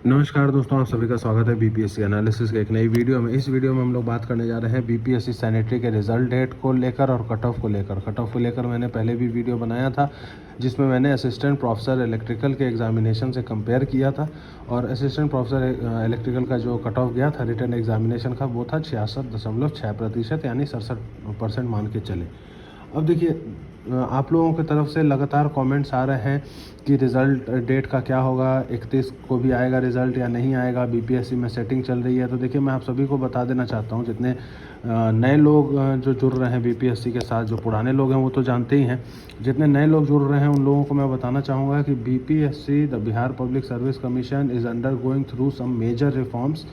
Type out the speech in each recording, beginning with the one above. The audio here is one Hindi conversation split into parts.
नमस्कार दोस्तों, आप सभी का स्वागत है बीपीएससी एनालिसिस के एक नई वीडियो में। इस वीडियो में हम लोग बात करने जा रहे हैं बीपीएससी सैनिटरी के रिजल्ट डेट को लेकर और कट ऑफ को लेकर। कट ऑफ को लेकर मैंने पहले भी वीडियो बनाया था जिसमें मैंने असिस्टेंट प्रोफेसर इलेक्ट्रिकल के एग्जामिनेशन से कंपेयर किया था और असिस्टेंट प्रोफेसर इलेक्ट्रिकल का जो कट ऑफ गया था रिटन एग्जामिनेशन का वो था 66.6%, यानी 67% मान के चले। अब देखिए, आप लोगों की तरफ से लगातार कमेंट्स आ रहे हैं कि रिज़ल्ट डेट का क्या होगा, 31 को भी आएगा रिज़ल्ट या नहीं आएगा, बीपीएससी में सेटिंग चल रही है। तो देखिए, मैं आप सभी को बता देना चाहता हूँ, जितने नए लोग जो जुड़ रहे हैं बीपीएससी के साथ, जो पुराने लोग हैं वो तो जानते ही हैं, जितने नए लोग जुड़ रहे हैं उन लोगों को मैं बताना चाहूँगा कि BPSC the Bihar public service commission is undergoing through some major reforms,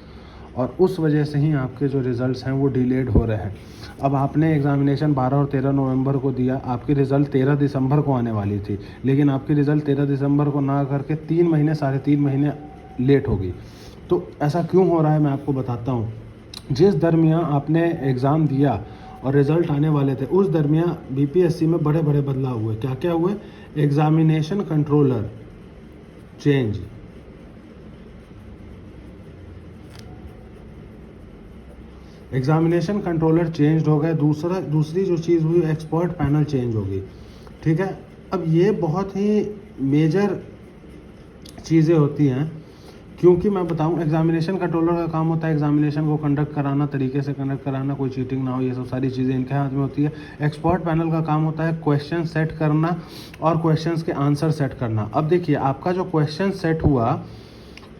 और उस वजह से ही आपके जो रिज़ल्ट्स हैं वो डिलेड हो रहे हैं। अब आपने एग्ज़ामिनेशन 12 और 13 नवंबर को दिया, आपकी रिज़ल्ट 13 दिसंबर को आने वाली थी, लेकिन आपकी रिज़ल्ट 13 दिसंबर को ना करके 3 महीने, 3.5 महीने लेट हो गई। तो ऐसा क्यों हो रहा है मैं आपको बताता हूँ। जिस दरमियान आपने एग्ज़ाम दिया और रिज़ल्ट आने वाले थे, उस दरमियान बीपीएससी में बड़े बड़े बदलाव हुए। क्या क्या हुए? Examination controller change, examination controller change हो गए। दूसरी जो चीज़ हुई, एक्सपर्ट पैनल चेंज हो गई। ठीक है, अब ये बहुत ही मेजर चीज़ें होती हैं, क्योंकि मैं बताऊं, एग्जामिनेशन कंट्रोलर का काम होता है एग्जामिनेशन को कंडक्ट कराना, तरीके से कंडक्ट कराना, कोई चीटिंग ना हो, ये सब सारी चीज़ें इनके हाथ में होती है। एक्सपर्ट पैनल का काम होता है क्वेश्चन सेट करना और क्वेश्चंस के आंसर सेट करना। अब देखिए, आपका जो क्वेश्चन सेट हुआ,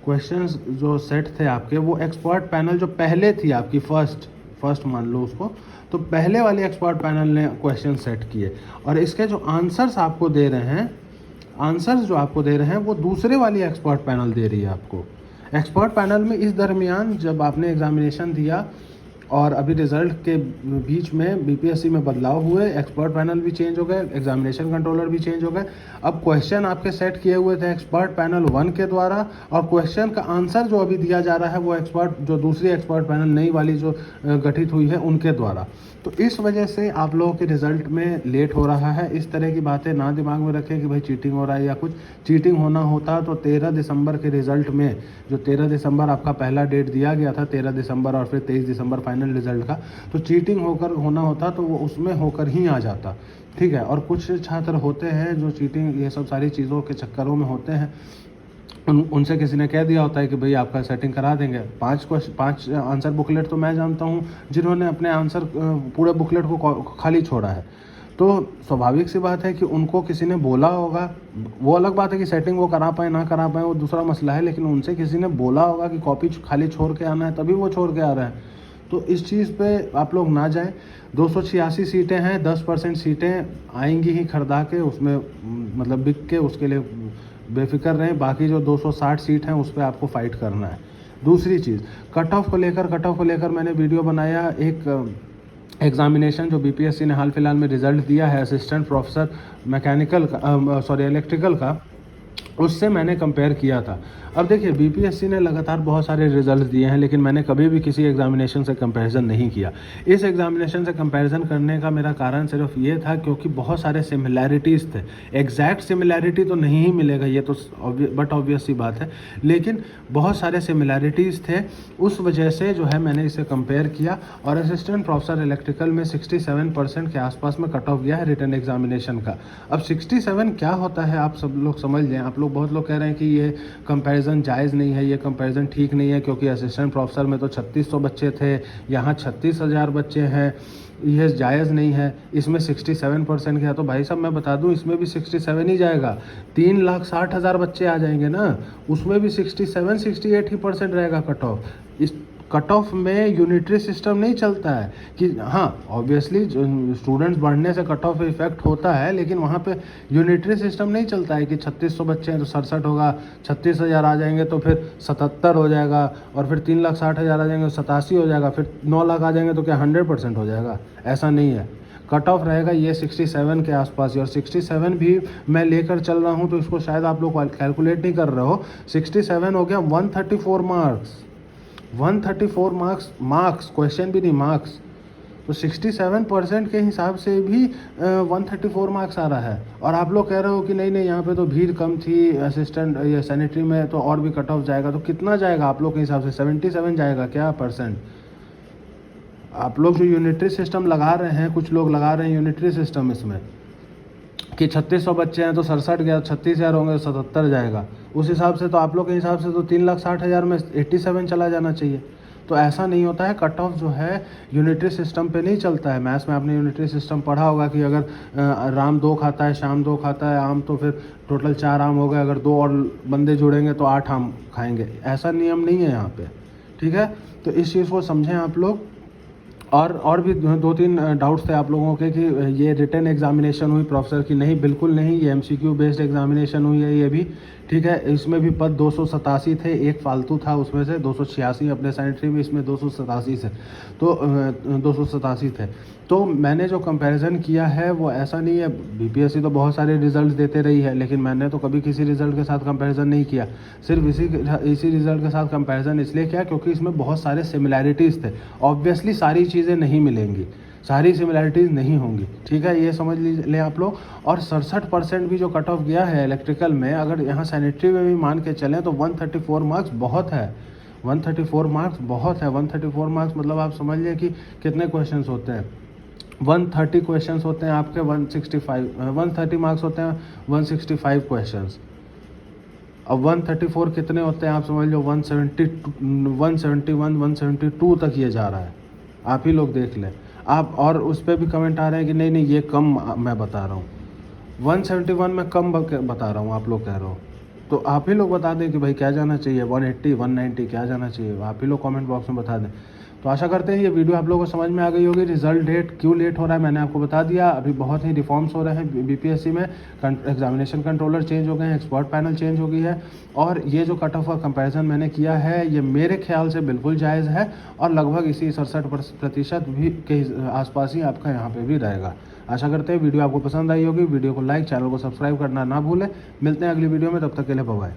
क्वेश्चंस जो सेट थे आपके, वो एक्सपर्ट पैनल जो पहले थी आपकी फर्स्ट मान लो उसको, तो पहले वाले एक्सपर्ट पैनल ने क्वेश्चन सेट किए, और इसके जो आंसर्स आपको दे रहे हैं, आंसर्स जो आपको दे रहे हैं वो दूसरे वाली एक्सपर्ट पैनल दे रही है आपको। एक्सपर्ट पैनल में इस दरमियान जब आपने एग्जामिनेशन दिया और अभी रिज़ल्ट के बीच में बीपीएससी में बदलाव हुए, एक्सपर्ट पैनल भी चेंज हो गए, एग्जामिनेशन कंट्रोलर भी चेंज हो गए। अब क्वेश्चन आपके सेट किए हुए थे एक्सपर्ट पैनल 1 के द्वारा, और क्वेश्चन का आंसर जो अभी दिया जा रहा है वो जो दूसरी एक्सपर्ट पैनल नई वाली जो गठित हुई है उनके द्वारा। तो इस वजह से आप लोगों के रिज़ल्ट में लेट हो रहा है। इस तरह की बातें ना दिमाग में रखें कि भाई चीटिंग हो रहा है या कुछ। चीटिंग होना होता तो 13 दिसंबर के रिज़ल्ट में, जो 13 दिसंबर आपका पहला डेट दिया गया था, 13 दिसंबर और फिर 23 दिसंबर फाइनल रिज़ल्ट का, तो चीटिंग होकर होना होता तो वो उसमें होकर ही आ जाता। ठीक है, और कुछ छात्र होते हैं जो चीटिंग ये सब सारी चीज़ों के चक्करों में होते हैं, उनसे किसी ने कह दिया होता है कि भाई आपका सेटिंग करा देंगे। 5 आंसर बुकलेट तो मैं जानता हूँ जिन्होंने अपने आंसर पूरे बुकलेट को खाली छोड़ा है। तो स्वाभाविक सी बात है कि उनको किसी ने बोला होगा। वो अलग बात है कि सेटिंग वो करा पाए ना करा पाए, वो दूसरा मसला है, लेकिन उनसे किसी ने बोला होगा कि कॉपी खाली छोड़ के आना है, तभी वो छोड़ के आ रहे हैं। तो इस चीज़ पे आप लोग ना जाएं। 286 सीटें हैं, 10% सीटें आएंगी ही खरीदा के, उसमें मतलब बिक के, उसके लिए बेफिक्र रहें। बाकी जो 260 सीट हैं उस पर आपको फाइट करना है। दूसरी चीज़, कट ऑफ को लेकर मैंने वीडियो बनाया। एक एग्जामिनेशन जो बीपीएससी ने हाल फिलहाल में रिज़ल्ट दिया है असिस्टेंट प्रोफेसर इलेक्ट्रिकल का, उससे मैंने कंपेयर किया था। अब देखिए, बीपीएससी ने लगातार बहुत सारे रिजल्ट्स दिए हैं, लेकिन मैंने कभी भी किसी एग्जामिनेशन से कंपैरिजन नहीं किया। इस एग्जामिनेशन से कंपैरिजन करने का मेरा कारण सिर्फ ये था क्योंकि बहुत सारे सिमिलैरिटीज़ थे। एग्जैक्ट सिमिलैरिटी तो नहीं ही मिलेगा, ये तो बट ऑब्वियस सी बात है, लेकिन बहुत सारे सिमिलैरिटीज़ थे। उस वजह से जो है मैंने इसे कंपेयर किया, और असिस्टेंट प्रोफेसर इलेक्ट्रिकल में 67% के आसपास में कट ऑफ गया है रिटन एग्जामिनेशन का। अब 67 क्या होता है आप सब लोग समझ लें। आप लोग, बहुत लोग कह रहे हैं कि ये कंपैरिजन जायज़ नहीं है, ये कंपैरिजन ठीक नहीं है, क्योंकि असिस्टेंट प्रोफेसर में तो 3600 बच्चे थे, यहाँ 36,000 बच्चे हैं, ये जायज़ नहीं है। इसमें 67% गया, तो भाई साहब मैं बता दूं, इसमें भी 67 ही जाएगा। 3,60,000 बच्चे आ जाएंगे ना, उसमें भी 68 ही % रहेगा कट ऑफ। इस कट ऑफ में यूनिटरी सिस्टम नहीं चलता है कि हाँ, ऑब्वियसली स्टूडेंट्स बढ़ने से कट ऑफ इफेक्ट होता है, लेकिन वहाँ पे यूनिटरी सिस्टम नहीं चलता है कि 3600 बच्चे हैं तो 67 होगा, 36,000 आ जाएंगे तो फिर 77 हो जाएगा, और फिर 3,60,000 आ जाएंगे तो 87 हो जाएगा, फिर 9 लाख आ जाएंगे तो क्या 100% हो जाएगा? ऐसा नहीं है। कट ऑफ रहेगा ये 67 के आसपास ही, और 67 भी मैं लेकर चल रहा हूँ, तो इसको शायद आप लोग कैलकुलेट नहीं कर रहे हो। 67 हो गया 134 मार्क्स, 134 मार्क्स, क्वेश्चन भी नहीं, मार्क्स। तो 67% के हिसाब से भी 134 मार्क्स आ रहा है। और आप लोग कह रहे हो कि नहीं नहीं यहाँ पे तो भीड़ कम थी असिस्टेंट या सैनिटरी में, तो और भी कट ऑफ जाएगा। तो कितना जाएगा आप लोग के हिसाब से? 77 जाएगा क्या परसेंट? आप लोग जो यूनिटरी सिस्टम लगा रहे हैं, कुछ लोग लगा रहे हैं यूनिटरी सिस्टम इसमें कि 3600 बच्चे हैं तो 67 गया, 36,000 होंगे तो 77 जाएगा। उस हिसाब से तो आप लोग के हिसाब से तो 3,60,000 में 87 चला जाना चाहिए। तो ऐसा नहीं होता है। कट ऑफ जो है यूनिटरी सिस्टम पे नहीं चलता है। मैथ्स में आपने यूनिटरी सिस्टम पढ़ा होगा कि अगर राम 2 खाता है, श्याम 2 खाता है आम, तो फिर टोटल 4 आम हो गए। अगर 2 और बंदे जुड़ेंगे तो 8 आम खाएंगे। ऐसा नियम नहीं है यहाँ पे, ठीक है। तो इस चीज़ को समझें आप लोग। और भी 2-3 डाउट्स थे आप लोगों के कि ये रिटन एग्जामिनेशन हुई प्रोफेसर की। नहीं, बिल्कुल नहीं, ये MCQ बेस्ड एग्जामिनेशन हुई है ये भी, ठीक है। इसमें भी पद 287 थे, एक फालतू था उसमें से 286 अपने सैनिटरी में, इसमें 287 से तो 287 थे। तो मैंने जो कंपैरिजन किया है वो ऐसा नहीं है। BPSC तो बहुत सारे रिजल्ट देते रही है, लेकिन मैंने तो कभी किसी रिजल्ट के साथ कंपैरिजन नहीं किया। सिर्फ इसी रिजल्ट के साथ कंपैरिजन इसलिए किया क्योंकि इसमें बहुत सारे सिमिलैरिटीज़ थे। ऑब्वियसली सारी चीज़ें नहीं मिलेंगी, सारी सिमिलैरिटीज़ नहीं होंगी, ठीक है, ये समझ लें आप लोग। और 67% भी जो कट ऑफ गया है इलेक्ट्रिकल में, अगर यहाँ सैनिटरी में भी मान के चलें तो 134 मार्क्स बहुत है। 134 मार्क्स बहुत है। 134 मार्क्स मतलब आप समझ लें कि कितने क्वेश्चंस होते हैं। 130 क्वेश्चंस होते हैं आपके, 130 मार्क्स होते हैं 165 क्वेश्चंस। अब 134 कितने होते हैं आप समझ लो, 171 172 तक ये जा रहा है। आप ही लोग देख लें आप। और उस पर भी कमेंट आ रहे हैं कि नहीं नहीं ये कम मैं बता रहा हूँ, 171 में कम बता रहा हूँ, आप लोग कह रहे हो। तो आप ही लोग बता दें कि भाई क्या जाना चाहिए, 180 190 क्या जाना चाहिए, आप ही लोग कमेंट बॉक्स में बता दें। तो आशा करते हैं ये वीडियो आप लोगों को समझ में आ गई होगी। रिजल्ट डेट क्यों लेट हो रहा है मैंने आपको बता दिया। अभी बहुत ही रिफॉर्म्स हो रहे हैं BPSC में। एग्जामिनेशन कंट्रोलर चेंज हो गए हैं, एक्सपर्ट पैनल चेंज हो गई है। और ये जो कट ऑफ का कंपैरिजन मैंने किया है ये मेरे ख्याल से बिल्कुल जायज़ है, और लगभग इसी 67% भी के आसपास ही आपका यहाँ पे भी रहेगा। आशा करते हैं वीडियो आपको पसंद आई होगी। वीडियो को लाइक, चैनल को सब्सक्राइब करना ना भूलें। मिलते हैं अगली वीडियो में, तब तक के लिए बाय बाय।